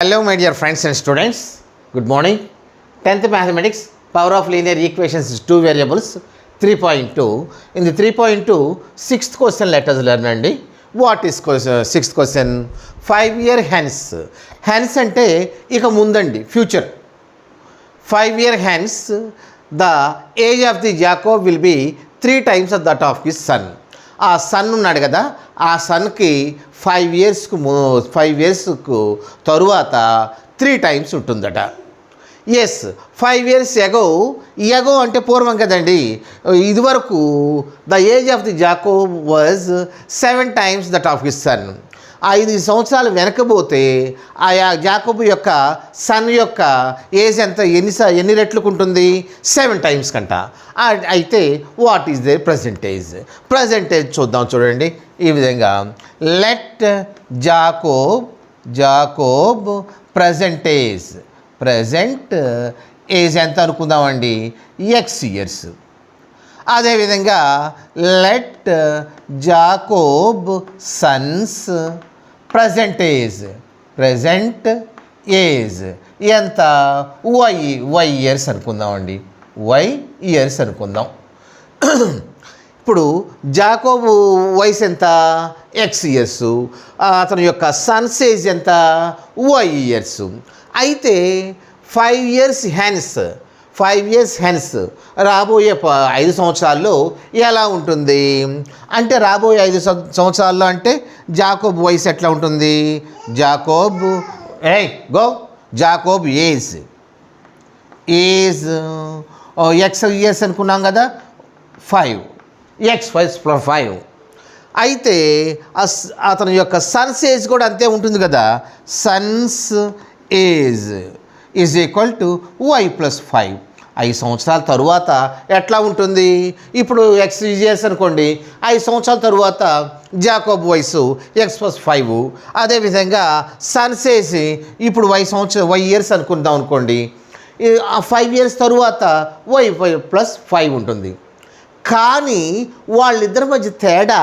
Hello my dear friends and students, good morning. 10th mathematics, power of linear equations is two variables, 3.2. In the 3.2, sixth question let us learn అండి. What is sixth question? 5 year hence. Hence అంటే ఇక ముందండి, future. 5 year hence, the age of the Jacob will be 3 times of that of his son. ఆ sun ఉన్నాడు కదా, ఆ సన్కి 5 ఇయర్స్కు తరువాత 3 times ఉంటుందట. Yes, 5 years ఎగో అంటే పూర్వం కదండి. ఇదివరకు the age of the Jacob was 7 times that of his sun. 5 సంవత్సరాలు వెనకపోతే ఆయా జాకోబు యొక్క సన్ యొక్క ఏజ్ ఎంత, ఎన్ని రెట్లకు ఉంటుంది? 7 times కంట. అయితే what is their present age? Present age చూద్దాం, చూడండి ఈ విధంగా. లెట్ జాకోబ్ ప్రజెంట్ ఏజ్ ఎంత అనుకుందామండి? X years. అదేవిధంగా let Jacob sons present age ఎంత? వై ఇయర్స్ అనుకుందామండి. వై ఇయర్స్ అనుకుందాం. ఇప్పుడు జాకోబు వయసు ఎంత? X years. అతని యొక్క సన్స్ ఏజ్ ఎంత? Y years. అయితే 5 years హెన్స్ రాబోయే 5 సంవత్సరాల్లో ఎలా ఉంటుంది అంటే, రాబోయే 5 సంవత్సరాల్లో అంటే జాకోబ్ వయసు ఎట్లా ఉంటుంది? జాకోబ్ ఏజ్ ఎక్స్ ఇయర్స్ అనుకున్నాం కదా, 5 5. అయితే అతని యొక్క సన్స్ ఏజ్ కూడా అంతే ఉంటుంది కదా. Son's age is equal to Y plus 5. 5 సంవత్సరాల తరువాత ఎట్లా ఉంటుంది? ఇప్పుడు ఎక్స్ ఇయర్స్ అనుకోండి, 5 సంవత్సరాల తరువాత జాకోబ్ వయసు ఎక్స్ ప్లస్ 5. అదేవిధంగా సన్స్ ఏజ్ ఇప్పుడు వై ఇయర్స్ అనుకుందాం అనుకోండి, 5 years తరువాత వై ప్లస్ 5 ఉంటుంది. కానీ వాళ్ళిద్దరి మధ్య తేడా,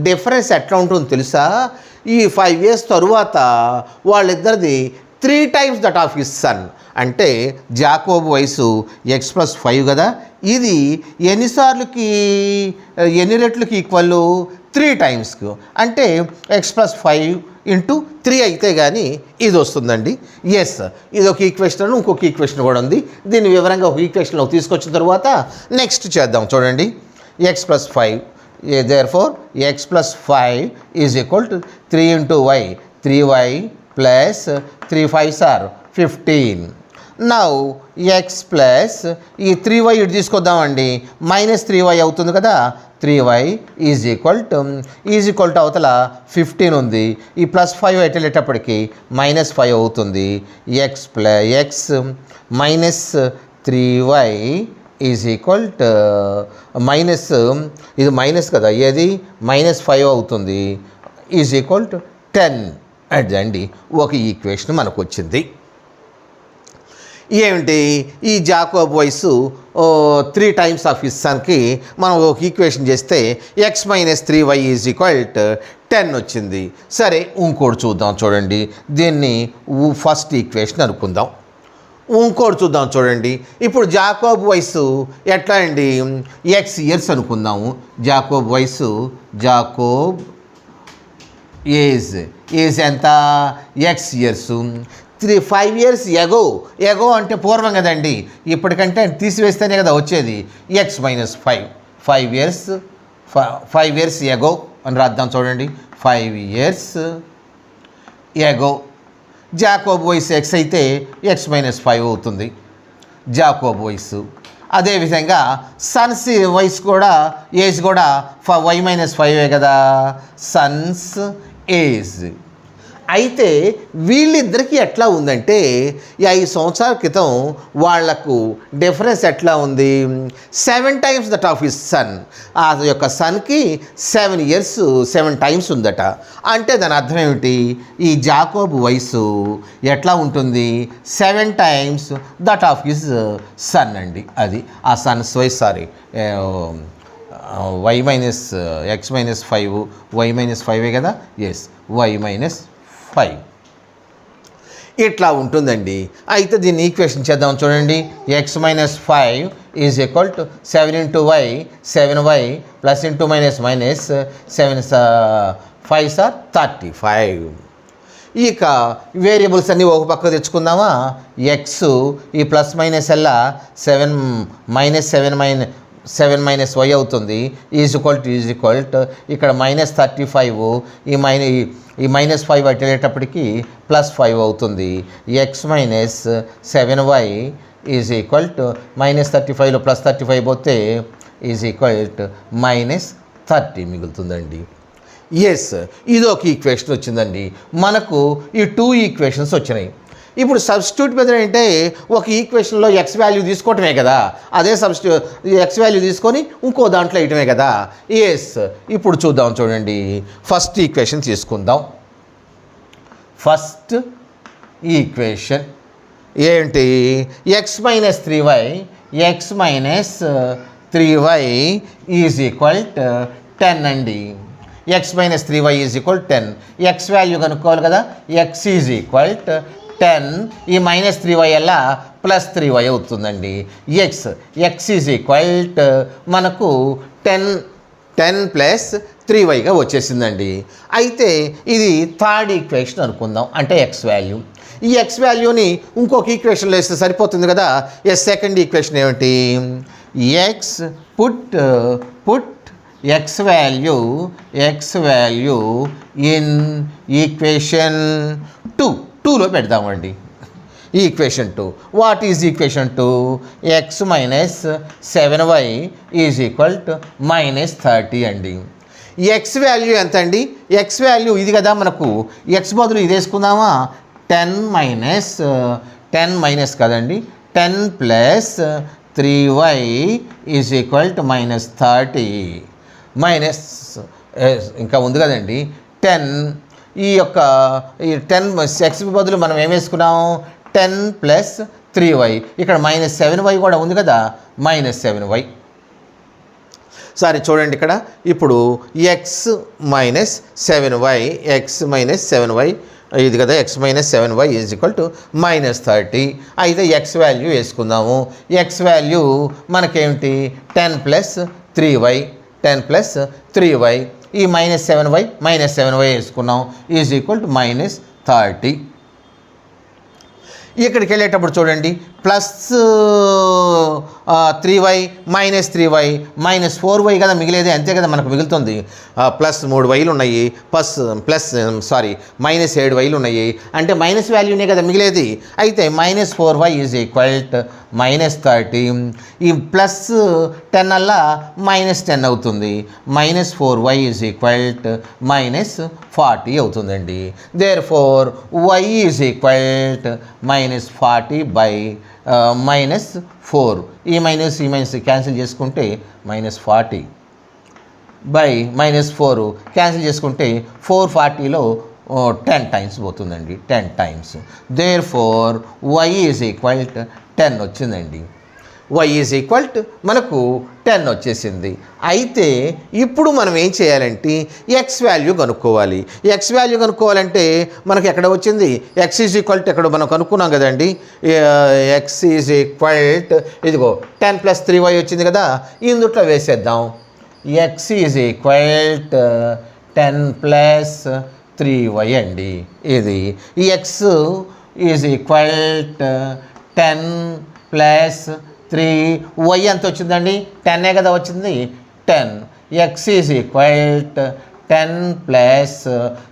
డిఫరెన్స్ ఎట్లా ఉంటుందో తెలుసా? ఈ 5 years తరువాత వాళ్ళిద్దరిది 3 times that of his sun. అంటే జాకోబ్ వయసు ఎక్స్ ప్లస్ 5 కదా, ఇది ఎన్ని రెట్లకి ఈక్వల్? 3 timesకు. అంటే ఎక్స్ ప్లస్ 5 ఇంటూ 3 అయితే కానీ ఇది వస్తుందండి. ఎస్, ఇది ఒక ఈక్వేషన్, ఇంకొక ఈక్వేషన్ కూడా ఉంది. దీన్ని వివరంగా ఒక ఈక్వేషన్లోకి తీసుకొచ్చిన తర్వాత నెక్స్ట్ చేద్దాం. చూడండి, X plus 5, therefore X plus 5 is equal to 3 into y, 3y plus 3 5s are 15. Now X plus ఈ 3y ఇటు తీసుకొద్దామండి, మైనస్ 3y అవుతుంది కదా. 3y ఈజ్ ఈక్వల్ టు అవతల 15 ఉంది, ఈ ప్లస్ 5 వెళ్ళేటప్పటికి మైనస్ 5 అవుతుంది. X minus 3y is equal to minus, ఇది మైనస్ కదా, ఏది మైనస్ 5 అవుతుంది, ఈజ్ ఈక్వల్ టు 10. అదండి ఒక ఈక్వేషన్ మనకు వచ్చింది. ఏమిటి? ఈ జాకోబ్ వయసు 3 times ఆఫ్ హిస్ సన్కి మనం ఒక ఈక్వేషన్ చేస్తే X minus 3y is equal to 10 వచ్చింది. సరే, ఇంకోటి చూద్దాం. చూడండి, దీన్ని ఫస్ట్ ఈక్వేషన్ అనుకుందాం. ఇంకోటి చూద్దాం. చూడండి, ఇప్పుడు జాకోబ్ వయసు ఎట్లా అండి? ఎక్స్ ఇయర్స్ అనుకుందాము. జాకోబ్ వయసు, జాకోబ్ ఏజ్ ఎంత? X years. 5 years ఎగో అంటే పూర్వం కదండి, ఇప్పటికంటే తీసివేస్తేనే కదా వచ్చేది. ఎక్స్ మైనస్ 5, 5 years ఎగో అని రాద్దాం. చూడండి, 5 years ఎగో. జాకోబ్ వయసు ఎక్స్ అయితే ఎక్స్ మైనస్ 5 అవుతుంది జాకోబ్ వయసు. అదేవిధంగా సన్స్ వయసు కూడా, ఏజ్ కూడా వై మైనస్ 5 కదా, సన్స్ ఏజ్. అయితే వీళ్ళిద్దరికీ ఎట్లా ఉందంటే, ఈ 5 సంవత్సరాల క్రితం వాళ్లకు డిఫరెన్స్ ఎట్లా ఉంది? 7 times that of his sun. ఆ యొక్క సన్కి 7 times ఉందట. అంటే దాని అర్థం ఏమిటి? ఈ జాకోబ్ వయసు ఎట్లా ఉంటుంది? 7 times that of his son అండి. అది ఆ సన్స్ వయసు, Y minus X minus 5, Y minus 5 కదా. Yes, Y minus 5. ఇట్లా ఉంటుందండి. అయితే దీన్ని ఈక్వేషన్ చేద్దాం చూడండి. X minus 5 is equal to 7 into Y 7y plus into minus 7 5 సార్ 35. ఇక వేరియబుల్స్ అన్నీ ఒక పక్క తెచ్చుకుందామా. ఎక్స్ ఈ ప్లస్ మైనస్ అలా 7 మైనస్ వై అవుతుంది. ఈజ్ ఈక్వల్ టు ఇక్కడ -35 ఈ -5 అటు వెళ్ళేటప్పటికి +5 అవుతుంది. X minus 7y is equal to -35లో +35 పోతే ఈజ్ ఈక్వల్ టు -30 మిగులుతుందండి. ఎస్, ఇది ఒక ఈక్వేషన్ వచ్చిందండి. మనకు ఈ 2 ఈక్వేషన్స్ వచ్చినాయి. ఇప్పుడు సబ్స్టిట్యూట్ మెథడ్ అంటే ఒక ఈక్వేషన్లో ఎక్స్ వాల్యూ తీసుకోవటమే కదా, అదే ఎక్స్ వాల్యూ తీసుకొని ఇంకో దాంట్లో వేయటమే కదా. ఎస్, ఇప్పుడు చూద్దాం చూడండి. ఫస్ట్ ఈక్వేషన్ తీసుకుందాం. ఫస్ట్ ఈక్వేషన్ ఏంటి? X minus 3y is equal 10 అండి. X minus 3y is equal 10. X value కనుక్కోవాలి కదా. ఎక్స్ ఈజ్ ఈక్వల్ 10 ఈ -3y అలా +3y అవుతుందండి. ఎక్స్ ఈజ్ ఈక్వల్ మనకు 10 ప్లస్ 3yగా వచ్చేసిందండి. అయితే ఇది థర్డ్ ఈక్వేషన్ అనుకుందాం, అంటే ఎక్స్ వాల్యూ. ఈ ఎక్స్ వాల్యూని ఇంకొక ఈక్వేషన్లో వేస్తే సరిపోతుంది కదా. సెకండ్ ఈక్వేషన్ ఏమిటి? X put x value in equation 2లో పెడదామండి. Equation 2. What is equation 2? X minus 7y is equal to -30 అండి. ఎక్స్ వాల్యూ ఎంత అండి? ఎక్స్ వాల్యూ ఇది కదా, మనకు ఎక్స్ బదులు ఇది వేసుకుందామా. 10 మైనస్ కదండి, 10 plus 3y is equal to -30 minus ఇంకా ఉంది కదండి 10. ఈ 10 ఎక్స్ బదులు మనం ఏం వేసుకున్నాం? 10 ప్లస్ 3y. ఇక్కడ -7y కూడా ఉంది కదా, -7y. సరే చూడండి ఇక్కడ. ఇప్పుడు ఎక్స్ మైనస్ 7y ఇది కదా, x minus 7y is equal to -30. అయితే ఎక్స్ వాల్యూ వేసుకుందాము. ఎక్స్ వాల్యూ మనకేమిటి? 10 ప్లస్ 3y ఈ -7y వేసుకున్నాం ఈజ్ ఈక్వల్ టు -30. ఇక్కడికి వెళ్ళేటప్పుడు చూడండి, ప్లస్ 3y -3y -4y కదా మిగిలేది, అంతే కదా మనకు మిగులుతుంది. ప్లస్ 3 వైలు ఉన్నాయి, -7 వైలు ఉన్నాయి, అంటే మైనస్ వాల్యూనే కదా మిగిలేది. అయితే -4y ఈజ్ ఈక్వల్ టు -30. ఈ ప్లస్ 10 అలా -10 అవుతుంది. -4y ఈజ్ ఈక్వల్ టు -40 అవుతుందండి. Therefore y is equal to -40 by -4. ఈ మైనస్ క్యాన్సిల్ చేసుకుంటే -40 బై -4 క్యాన్సిల్ చేసుకుంటే 440లో 10 టైమ్స్ పోతుందండి, 10 times. Therefore y is equal to 10 వచ్చిందండి. y ఈజ్ ఈక్వల్ టు మనకు 10 వచ్చేసింది. అయితే ఇప్పుడు మనం ఏం చేయాలంటే ఎక్స్ వాల్యూ కనుక్కోవాలి. ఎక్స్ వాల్యూ కనుక్కోవాలంటే మనకు ఎక్కడ వచ్చింది? ఎక్స్ ఈజ్ ఈక్వల్ టు ఎక్కడ మనం కనుక్కున్నాం కదండి. ఎక్స్ ఈజ్ ఈక్వల్ టు ఇదిగో 10 ప్లస్ 3y వచ్చింది కదా, ఇందుట్లో వేసేద్దాం. X is equal to 10 plus 3y అండి. ఇది ఈ X is equal to 10 plus 3y ఎంత వచ్చిందండి? 10 కదా వచ్చింది, 10. X is equal to 10 plus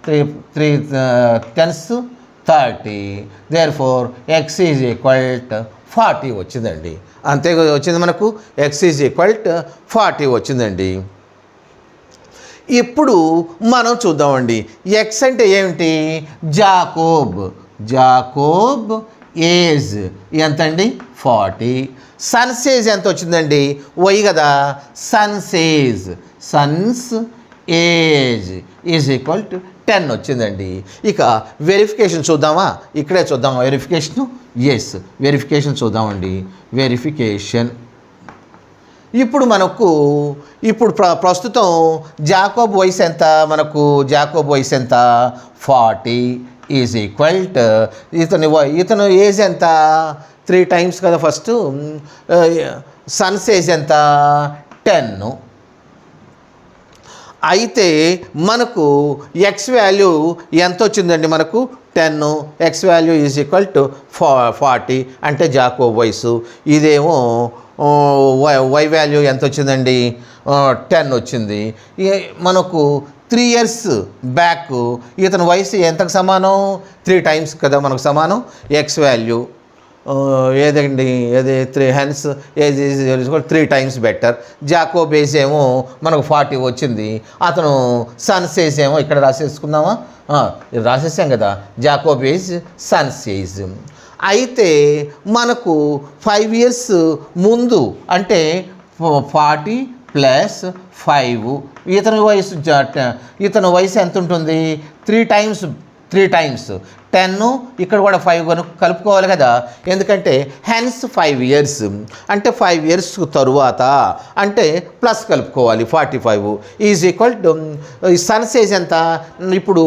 3 10s 30. Therefore X is equal to 40 వచ్చిందండి. అంతే వచ్చింది మనకు, ఎక్స్ ఈజ్ ఈక్వల్ టు 40 వచ్చిందండి. ఇప్పుడు మనం చూద్దామండి, ఎక్స్ అంటే ఏమిటి? జాకోబ్ ఏజ్ ఎంత అండి? 40. సన్స్ ఏజ్ ఎంత వచ్చిందండి? వై కదా, son's age is equal to 10 వచ్చిందండి. ఇక వెరిఫికేషన్ చూద్దామా? ఇక్కడే చూద్దామా వెరిఫికేషను? వెరిఫికేషన్ చూద్దామండి. వెరిఫికేషన్ ఇప్పుడు మనకు ప్రస్తుతం జాకోబ్ వయసు ఎంత? మనకు జాకోబ్ వయసు ఎంత? 40. ఈజ్ ఈక్వల్ టు ఇతను ఏజ్ ఎంత 3 టైమ్స్ కదా ఫస్ట్. సన్స్ ఏజ్ ఎంత 10. అయితే మనకు ఎక్స్ వాల్యూ ఎంత వచ్చిందండి? మనకు 10. X value is equal to 40 అంటే జాకోబ్ వయసు. ఇదేమో వై వాల్యూ ఎంత వచ్చిందండి? 10 వచ్చింది. మనకు 3 years బ్యాక్ ఇతని వయసు ఎంతకు సమానం? 3 టైమ్స్ కదా మనకు సమానం. ఎక్స్ వాల్యూ ఏదండి? ఏది 3 hence age is 3 times better. Jacob age ఏమో మనకు 40 వచ్చింది. అతను సన్స్ ఏజ్ ఏమో ఇక్కడ రాసేసుకుందామా? రాసేసాం కదా, జాకోబ్ ఏజ్ సన్స్ ఏజ్. అయితే మనకు 5 years ముందు అంటే 40 + 5 ఇతని వయసు ఎంత ఉంటుంది? 3 టైమ్స్ 10. ఇక్కడ కూడా 5 కలుపుకోవాలి కదా, ఎందుకంటే హెన్స్ 5 years అంటే 5 years తరువాత అంటే ప్లస్ కలుపుకోవాలి. 45 is equal to Sons age ఎంత? ఇప్పుడు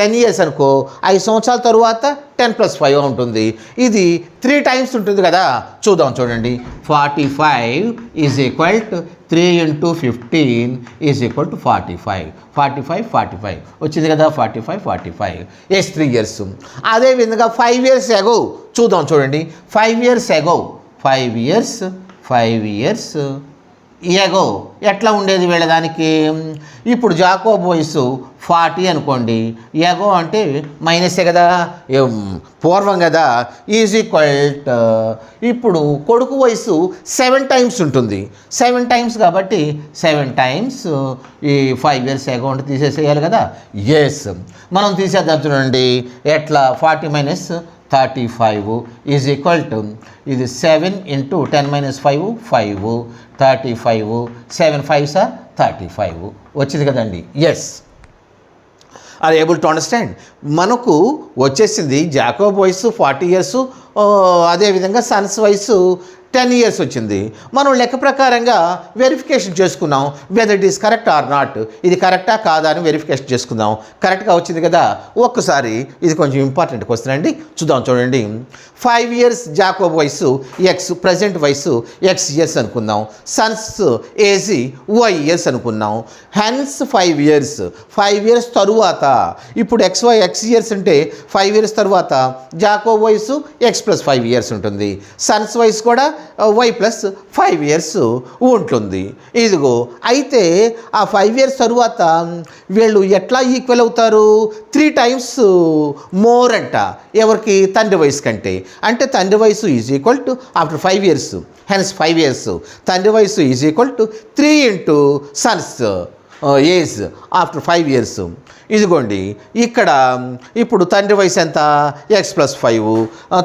10 years అనుకో, 5 సంవత్సరాల తరువాత 10 + 5 ఉంటుంది. ఇది 3 టైమ్స్ ఉంటుంది కదా. చూడండి. 45 is equal to 3 × 15 is equal to 45 వచ్చింది కదా. 45 ఎస్ 3 years. అదేవిధంగా 5 years ago చూడండి. 5 years ago ఎగో ఎట్లా ఉండేది వీళ్ళదానికి? ఇప్పుడు జాకోబ్ వయసు 40 అనుకోండి, ఎగో అంటే మైనసే కదా, పూర్వం కదా. ఈజ్ ఈక్వల్ ఇప్పుడు కొడుకు వయసు 7 టైమ్స్ ఉంటుంది. 7 టైమ్స్ కాబట్టి 7 టైమ్స్ ఈ 5 years ఎగో అంటే తీసేసేయాలి కదా. ఎస్, మనం తీసేద్దాం చూడండి. ఎట్లా? 40 - 35 ఈజ్ ఈక్వల్ టు ఇది 7 × 10 - 5 5 35 7 5s are 35 వచ్చింది కదండి. Yes, are able to understand? మనకు వచ్చేసింది జాకోబ్ వయసు 40 years, అదేవిధంగా సన్స్ వయసు 10 years వచ్చింది. మనం లెక్క ప్రకారంగా వెరిఫికేషన్ చేసుకున్నాం, whether it is correct or not. ఇది కరెక్టా కాదా అని వెరిఫికేషన్ చేసుకుందాం. కరెక్ట్గా వచ్చింది కదా. ఒక్కసారి ఇది కొంచెం ఇంపార్టెంట్ క్వశ్చన్ అండి, చూడండి. 5 years జాకోబ్ వయసు ఎక్స్, ప్రజెంట్ వయసు ఎక్స్ ఇయర్స్ అనుకుందాం. సన్స్ ఏజ్ వై ఇయర్స్ అనుకున్నాం. హెన్స్ 5 years తరువాత ఇప్పుడు ఎక్స్ ఇయర్స్ అంటే 5 years తరువాత జాకోబ్ వయసు ఎక్స్ + 5 years ఉంటుంది. సన్స్ వయసు కూడా y + 5 years ఉంటుంది. ఇదిగో అయితే ఆ 5 years తరువాత వీళ్ళు ఎట్లా ఈక్వల్ అవుతారు? 3 times మోర్ అంట. ఎవరికి? తండ్రి వయసు కంటే. అంటే తండ్రి వయసు is equal to after 5 years, hence 5 years తండ్రి వయసు is equal to 3 × Sons age after 5 years. ఇదిగోండి ఇక్కడ ఇప్పుడు తండ్రి వయసు ఎంత? ఎక్స్ + 5.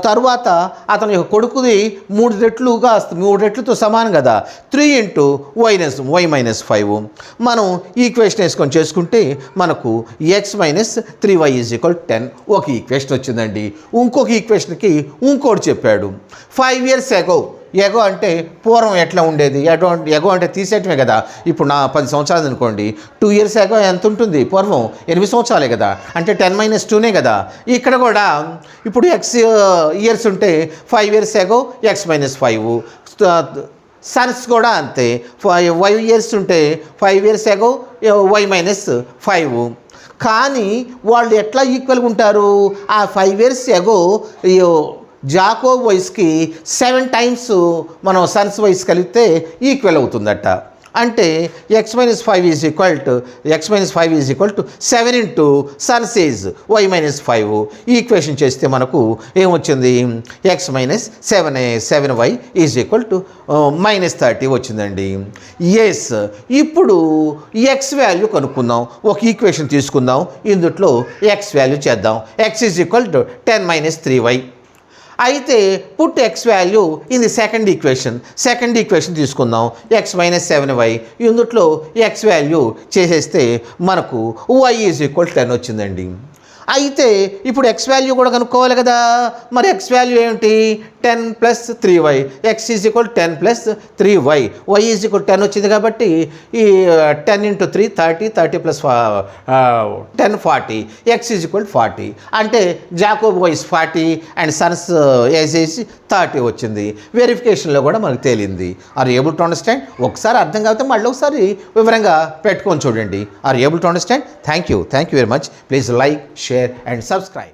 తర్వాత అతని యొక్క కొడుకుది 3 రెట్లతో సమానం కదా, 3 × y - 5. మనం ఈక్వేషన్ వేసుకొని చేసుకుంటే మనకు x - 3y = 10 ఒక ఈక్వేషన్ వచ్చిందండి. ఇంకొక ఈక్వేషన్కి ఇంకోటి చెప్పాడు. 5 years ago ఎగో అంటే పూర్వం ఎట్లా ఉండేది? ఎగో అంటే తీసేయటమే కదా. ఇప్పుడు నా 10 సంవత్సరాలు అనుకోండి, 2 years ఎగో ఎంత ఉంటుంది? పూర్వం 8 సంవత్సరాలే కదా, అంటే 10 - 2నే కదా. ఇక్కడ కూడా ఇప్పుడు x years ఉంటే 5 years ఎగో x - 5. సన్స్ కూడా అంతే. 5 years ఉంటే 5 years ఎగో y - 5. కానీ వాళ్ళు ఎట్లా ఈక్వల్గా ఉంటారు? ఆ 5 years ఎగో జాకోబ్ వయసుకి 7 times మనం సన్స్ వయసు కలిపితే ఈక్వల్ అవుతుందట. అంటే x - 5 is equal to 7 × Sons age y - 5. Equation చేస్తే మనకు ఏమొచ్చింది? x - 7y is equal to -30 వచ్చింది. ఎస్, ఇప్పుడు x వాల్యూ కనుక్కుందాం. ఒక ఈక్వేషన్ తీసుకుందాం, ఇందులో x వాల్యూ చేద్దాం. x is equal to 10 - 3y. అయితే put x value in the second equation తీసుకుందాం. x - 7y. ఇందులో x వాల్యూ చేసేస్తే మనకు y ఈజ్ ఈక్వల్ 10 వచ్చిందండి. అయితే ఇప్పుడు ఎక్స్ వాల్యూ కూడా కనుక్కోవాలి కదా. మరి ఎక్స్ వాల్యూ ఏమిటి? 10 + 3y. X is equal 10 + 3y. Y is equal 10 వచ్చింది కాబట్టి ఈ 10 × 3 30, 30 + 10 40. X is equal 40. అంటే జాకోబ్ వైస్ 40 అండ్ సన్స్ ఏజ్ 30 వచ్చింది. వెరిఫికేషన్లో కూడా మనకు తేలింది. Are able to understand? ఒకసారి అర్థం కాకపోతే మళ్ళీ ఒకసారి వివరంగా పెట్టుకొని చూడండి. Are able to understand? Thank you very much. Please like, share and subscribe.